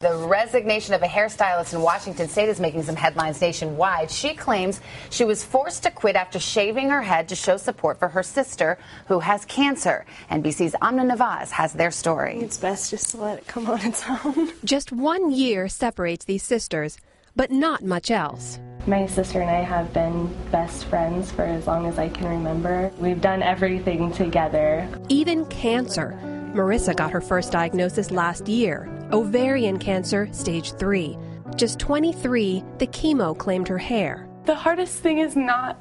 The resignation of a hairstylist in Washington state is making some headlines nationwide. She claims she was forced to quit after shaving her head to show support for her sister, who has cancer. NBC's Amna Nawaz has their story. It's best just to let it come on its own. Just 1 year separates these sisters, but not much else. My sister and I have been best friends for as long as I can remember. We've done everything together. Even cancer. Marisa got her first diagnosis last year, ovarian cancer, stage 3. Just 23, the chemo claimed her hair. The hardest thing is not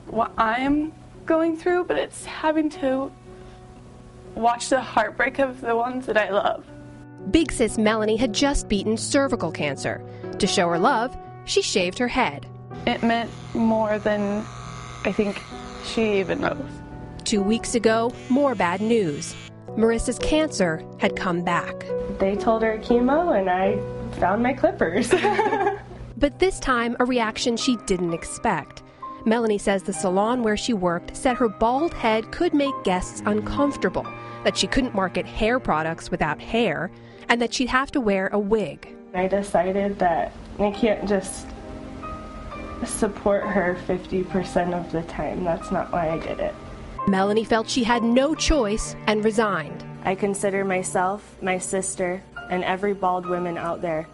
what I'm going through, but it's having to watch the heartbreak of the ones that I love. Big sis Melanie had just beaten cervical cancer. To show her love, she shaved her head. It meant more than I think she even knows. 2 weeks ago, more bad news. Marisa's cancer had come back. They told her chemo and I found my clippers. But this time, a reaction she didn't expect. Melanie says the salon where she worked said her bald head could make guests uncomfortable, that she couldn't market hair products without hair, and that she'd have to wear a wig. I decided that I can't just support her 50% of the time. That's not why I did it. Melanie felt she had no choice and resigned. I consider myself, my sister, and every bald woman out there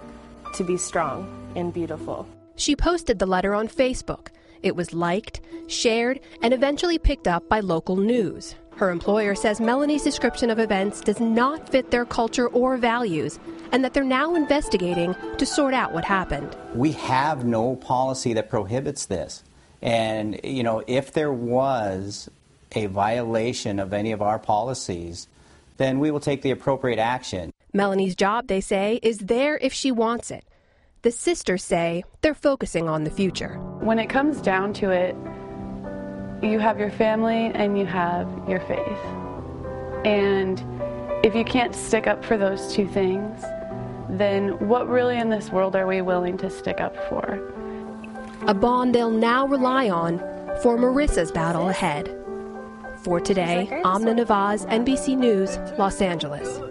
to be strong and beautiful. She posted the letter on Facebook. It was liked, shared, and eventually picked up by local news. Her employer says Melanie's description of events does not fit their culture or values, and that they're now investigating to sort out what happened. We have no policy that prohibits this. And, if there was a violation of any of our policies, then we will take the appropriate action. Melanie's job, they say, is there if she wants it. The sisters say they're focusing on the future. When it comes down to it, you have your family and you have your faith. And if you can't stick up for those two things, then what really in this world are we willing to stick up for? A bond they'll now rely on for Marisa's battle ahead. For today, Amna Nawaz, NBC News, Los Angeles.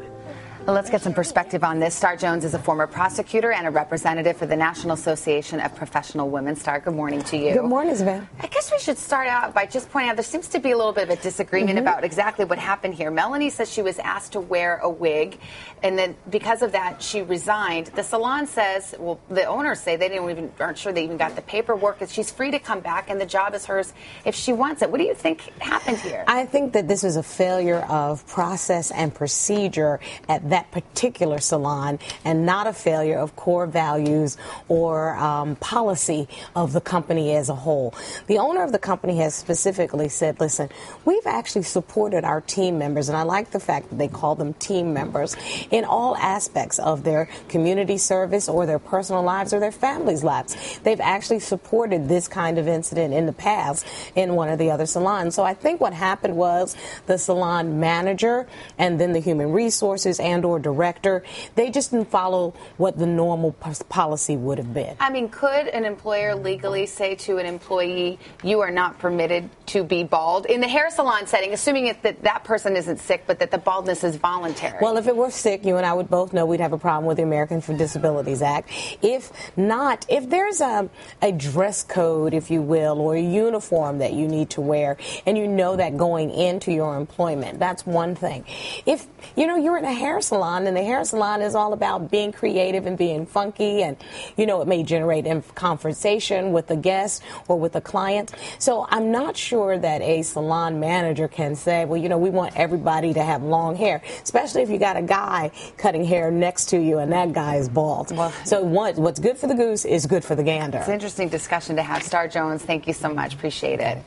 Well, let's get some perspective on this. Star Jones is a former prosecutor and a representative for the National Association of Professional Women. Star, good morning to you. Good morning, Savannah. I guess we should start out by just pointing out there seems to be a little bit of a disagreement about exactly what happened here. Melanie says she was asked to wear a wig, and then because of that, she resigned. The salon says, well, the owners say they aren't sure they even got the paperwork. She's free to come back, and the job is hers if she wants it. What do you think happened here? I think that this was a failure of process and procedure at that particular salon, and not a failure of core values or policy of the company as a whole. The owner of the company has specifically said, listen, we've actually supported our team members, and I like the fact that they call them team members, in all aspects of their community service or their personal lives or their families' lives. They've actually supported this kind of incident in the past in one of the other salons. So I think what happened was the salon manager and then the human resources and or director, they just didn't follow what the normal policy would have been. I mean, could an employer legally say to an employee, you are not permitted to be bald? In the hair salon setting, assuming that person isn't sick, but that the baldness is voluntary. Well, if it were sick, you and I would both know we'd have a problem with the Americans with Disabilities Act. If not, if there's a dress code, if you will, or a uniform that you need to wear, and you know that going into your employment, that's one thing. If, you're in a hair salon, and the hair salon is all about being creative and being funky, and, it may generate conversation with the guest or with the client. So I'm not sure that a salon manager can say, well, we want everybody to have long hair, especially if you got a guy cutting hair next to you and that guy is bald. Well, so what's good for the goose is good for the gander. It's an interesting discussion to have. Star Jones, thank you so much. Appreciate it.